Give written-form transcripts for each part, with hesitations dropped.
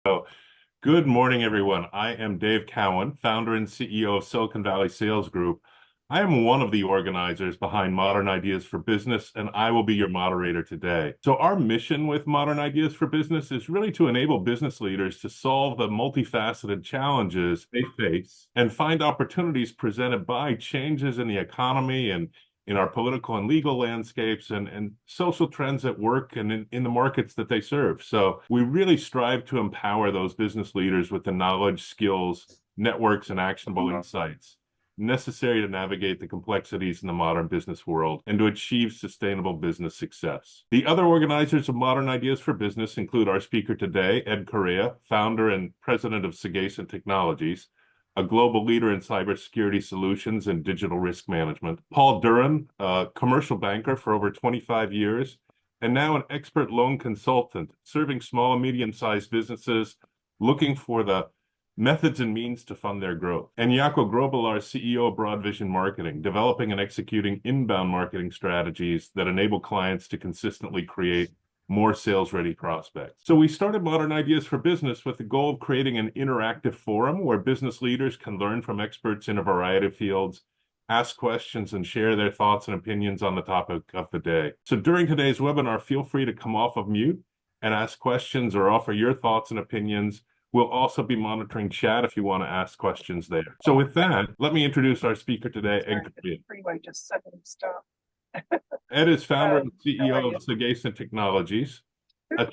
So, good morning, everyone. I am Dave Cowan, founder and CEO of Silicon Valley Sales Group. I am one of the organizers behind Modern Ideas for Business, and I will be your moderator today. So, our mission with Modern Ideas for Business is really to enable business leaders to solve the multifaceted challenges they face and find opportunities presented by changes in the economy and in our political and legal landscapes and social trends at work and in the markets that they serve. So we really strive to empower those business leaders with the knowledge, skills, networks, and actionable insights necessary to navigate the complexities in the modern business world and to achieve sustainable business success. The other organizers of Modern Ideas for Business include our speaker today, Ed Correia, founder and president of Sagacent Technologies, a global leader in cybersecurity solutions and digital risk management. Paul Duran, a commercial banker for over 25 years, and now an expert loan consultant, serving small and medium-sized businesses looking for the methods and means to fund their growth. And Jaco Grobel, our CEO of Broad Vision Marketing, developing and executing inbound marketing strategies that enable clients to consistently create more sales-ready prospects. So we started Modern Ideas for Business with the goal of creating an interactive forum where business leaders can learn from experts in a variety of fields, ask questions, and share their thoughts and opinions on the topic of the day. So during today's webinar, feel free to come off of mute and ask questions or offer your thoughts and opinions. We'll also be monitoring chat if you want to ask questions there. So with that, let me introduce our speaker today, Ed Correia. Freeway just suddenly stopped. Ed is founder and CEO of Sagacent Technologies, a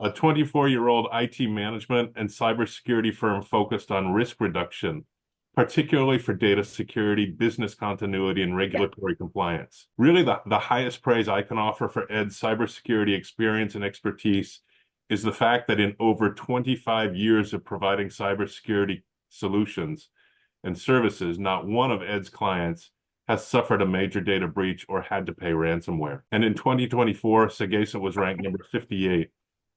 24-year-old IT management and cybersecurity firm focused on risk reduction, particularly for data security, business continuity, and regulatory compliance. Really, the highest praise I can offer for Ed's cybersecurity experience and expertise is the fact that in over 25 years of providing cybersecurity solutions and services, not one of Ed's clients has suffered a major data breach or had to pay ransomware. And in 2024, Sagacent was ranked number 58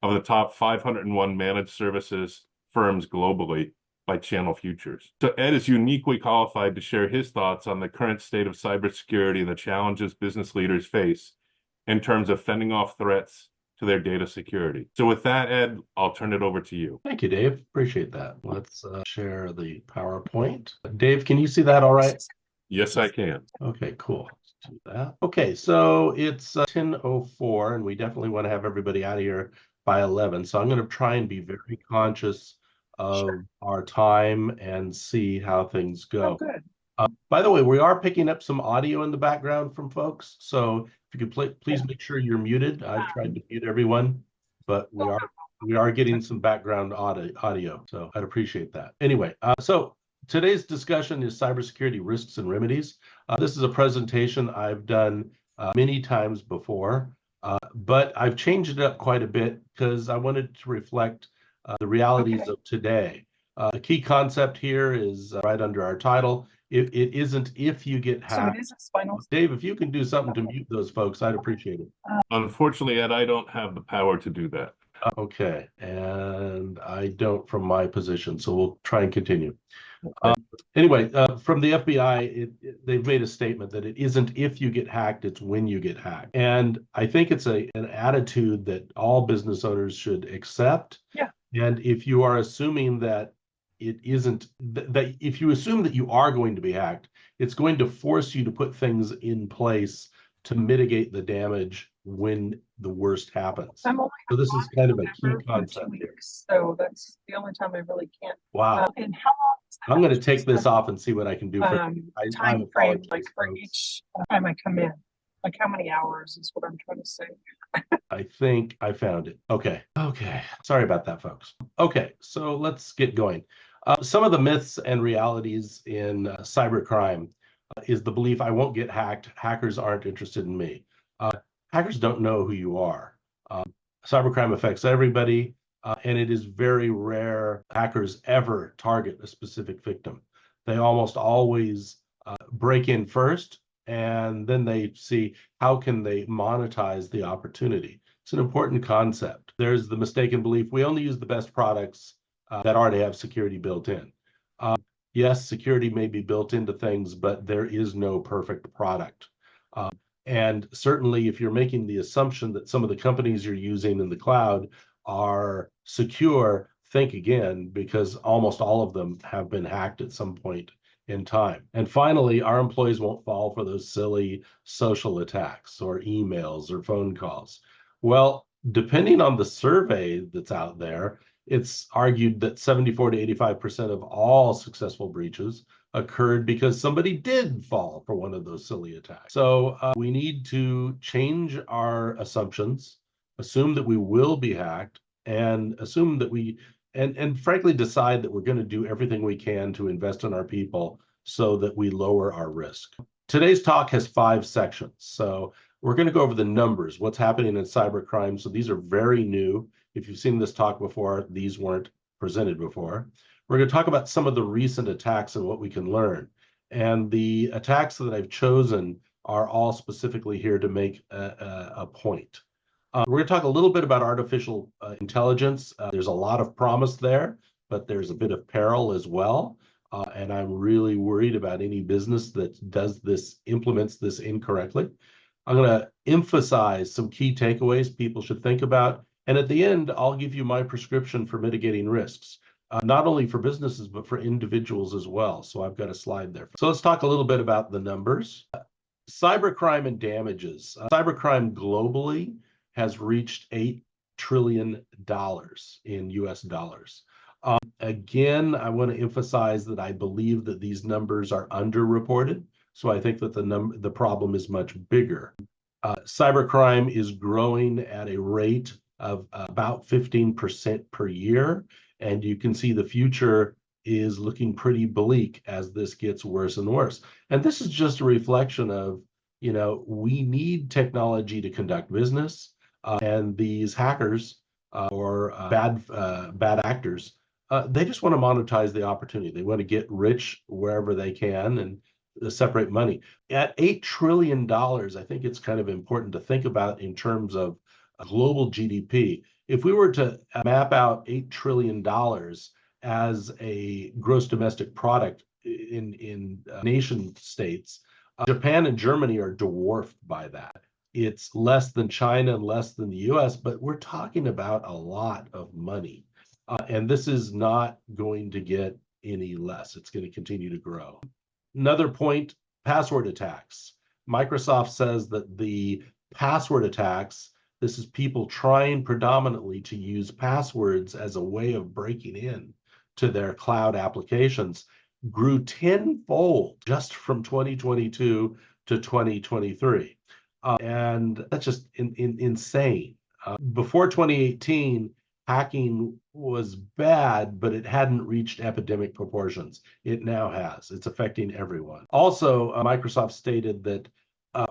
of the top 501 managed services firms globally by Channel Futures. So Ed is uniquely qualified to share his thoughts on the current state of cybersecurity and the challenges business leaders face in terms of fending off threats to their data security. So with that, Ed, I'll turn it over to you. Thank you, Dave. Appreciate that. Let's share the PowerPoint. Dave, can you see that all right? Yes, I can. Okay, cool. Let's do that. Okay, so it's 10:04, and we definitely want to have everybody out of here by 11. So I'm going to try and be very conscious of our time and see how things go. Oh, good. By the way, we are picking up some audio in the background from folks. So if you could please make sure you're muted. I've tried to mute everyone, but we are getting some background audio. So I'd appreciate that. Anyway, so today's discussion is cybersecurity risks and remedies. This is a presentation I've done many times before, but I've changed it up quite a bit because I wanted to reflect the realities of today. The key concept here is right under our title. It isn't if you get hacked. So it is a spinal. Dave, if you can do something to mute those folks, I'd appreciate it. Unfortunately, Ed, I don't have the power to do that. Okay, and I don't from my position, so we'll try and continue. Anyway, from the FBI, they've made a statement that it isn't if you get hacked, it's when you get hacked. And I think it's an attitude that all business owners should accept. Yeah. And if you are assuming that it isn't, that if you assume that you are going to be hacked, it's going to force you to put things in place to mitigate the damage when the worst happens. So this is kind of a key concept here. So that's the only time I really can't. Wow. And how long is that? I'm going to take this off and see what I can do for time frame, like for each time I come in. Like how many hours is what I'm trying to say. I think I found it. Okay. Sorry about that, folks. Okay, so let's get going. Some of the myths and realities in cybercrime is the belief I won't get hacked. Hackers aren't interested in me. Hackers don't know who you are. Cybercrime affects everybody, and it is very rare hackers ever target a specific victim. They almost always break in first, and then they see how can they monetize the opportunity. It's an important concept. There's the mistaken belief we only use the best products that already have security built in. Yes, security may be built into things, but there is no perfect product. And certainly if you're making the assumption that some of the companies you're using in the cloud are secure, think again, because almost all of them have been hacked at some point in time. And finally, our employees won't fall for those silly social attacks or emails or phone calls. Well, depending on the survey that's out there, it's argued that 74 to 85% of all successful breaches occurred because somebody did fall for one of those silly attacks. So we need to change our assumptions, assume that we will be hacked, and assume that and frankly decide that we're going to do everything we can to invest in our people so that we lower our risk. Today's talk has 5 sections. So we're going to go over the numbers, what's happening in cybercrime. So these are very new. If you've seen this talk before, these weren't presented before. We're going to talk about some of the recent attacks and what we can learn. And the attacks that I've chosen are all specifically here to make a point. We're going to talk a little bit about artificial intelligence. There's a lot of promise there, but there's a bit of peril as well. And I'm really worried about any business that does this, implements this incorrectly. I'm going to emphasize some key takeaways people should think about. And at the end, I'll give you my prescription for mitigating risks, not only for businesses, but for individuals as well. So I've got a slide there. So let's talk a little bit about the numbers. Cybercrime and damages. Cybercrime globally has reached $8 trillion in US dollars. Again, I want to emphasize that I believe that these numbers are underreported. So I think that the problem is much bigger. Cybercrime is growing at a rate of about 15% per year. And you can see the future is looking pretty bleak as this gets worse and worse. And this is just a reflection of, we need technology to conduct business. And these hackers or bad actors, they just want to monetize the opportunity. They want to get rich wherever they can and separate money. At $8 trillion, I think it's kind of important to think about in terms of global GDP. If we were to map out $8 trillion as a gross domestic product in nation states, Japan and Germany are dwarfed by that. It's less than China and less than the US, but we're talking about a lot of money. And this is not going to get any less. It's going to continue to grow. Another point, password attacks. Microsoft says that the password attacks, this is people trying predominantly to use passwords as a way of breaking in to their cloud applications, grew tenfold just from 2022 to 2023. And that's just insane. Before 2018, hacking was bad, but it hadn't reached epidemic proportions. It now has. It's affecting everyone. Also, Microsoft stated that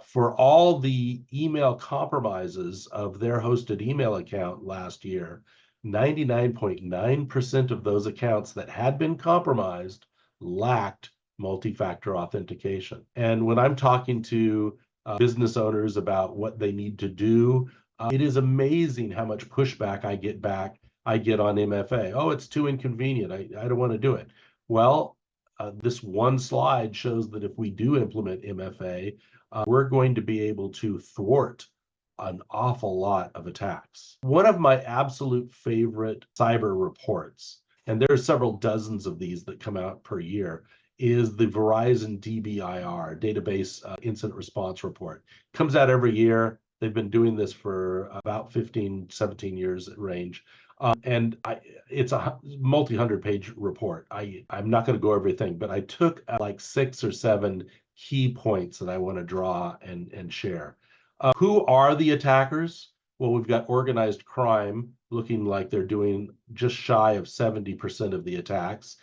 for all the email compromises of their hosted email account last year, 99.9% of those accounts that had been compromised lacked multi-factor authentication. And when I'm talking to business owners about what they need to do, it is amazing how much pushback I get on MFA. Oh, it's too inconvenient. I don't want to do it. Well, this one slide shows that if we do implement MFA, we're going to be able to thwart an awful lot of attacks. One of my absolute favorite cyber reports, and there are several dozens of these that come out per year, is the Verizon DBIR, Database Incident Response Report. It comes out every year. They've been doing this for about 15, 17 years at range. And it's a multi-hundred-page report. I'm not going to go over everything, but I took like 6 or 7 key points that I want to draw and share. Who are the attackers? Well, we've got organized crime looking like they're doing just shy of 70% of the attacks.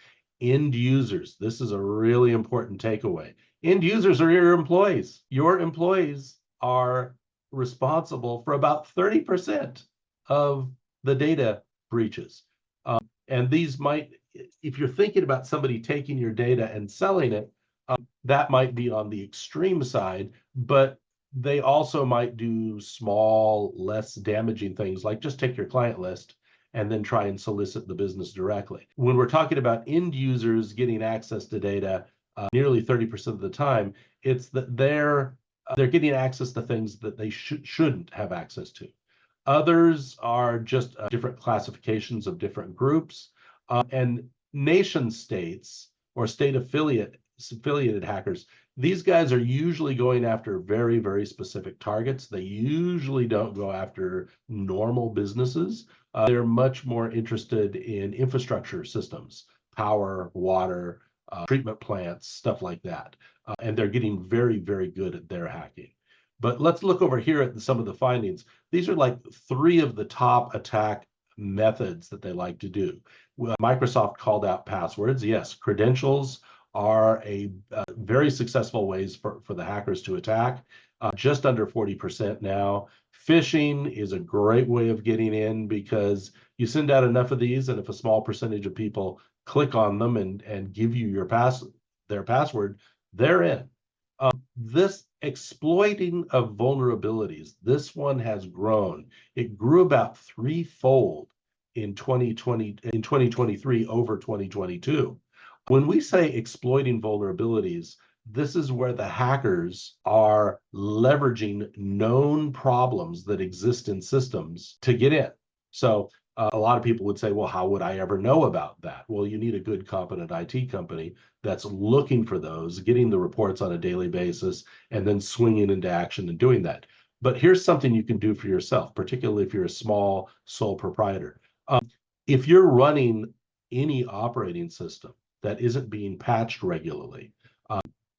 End users. This is a really important takeaway. End users are your employees. Your employees are responsible for about 30% of the data breaches. And these might, if you're thinking about somebody taking your data and selling it, that might be on the extreme side, but they also might do small, less damaging things like just take your client list and then try and solicit the business directly. When we're talking about end users getting access to data, nearly 30% of the time, it's that they're getting access to things that they shouldn't have access to. Others are just different classifications of different groups. And nation states or state affiliated hackers, these guys are usually going after very, very specific targets. They usually don't go after normal businesses. They're much more interested in infrastructure systems, power, water, treatment plants, stuff like that. And they're getting very, very good at their hacking. But let's look over here at some of the findings. These are like 3 of the top attack methods that they like to do. Well, Microsoft called out passwords. Yes, credentials are a very successful ways for the hackers to attack. Just under 40% now. Phishing is a great way of getting in because you send out enough of these, and if a small percentage of people click on them and give you their password, they're in. This exploiting of vulnerabilities, this one has grown. It grew about threefold in 2023 over 2022. When we say exploiting vulnerabilities, this is where the hackers are leveraging known problems that exist in systems to get in. So a lot of people would say, well, how would I ever know about that? Well, you need a good, competent IT company that's looking for those, getting the reports on a daily basis, and then swinging into action and doing that. But here's something you can do for yourself, particularly if you're a small sole proprietor. If you're running any operating system that isn't being patched regularly,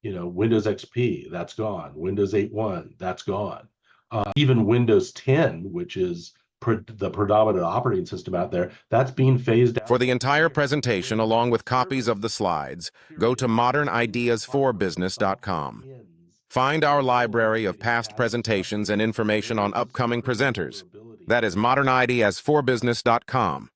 Windows XP, that's gone. Windows 8.1, that's gone. Even Windows 10, which is the predominant operating system out there, that's being phased out. For the entire presentation, along with copies of the slides, go to modernideasforbusiness.com. Find our library of past presentations and information on upcoming presenters. That is modernideasforbusiness.com.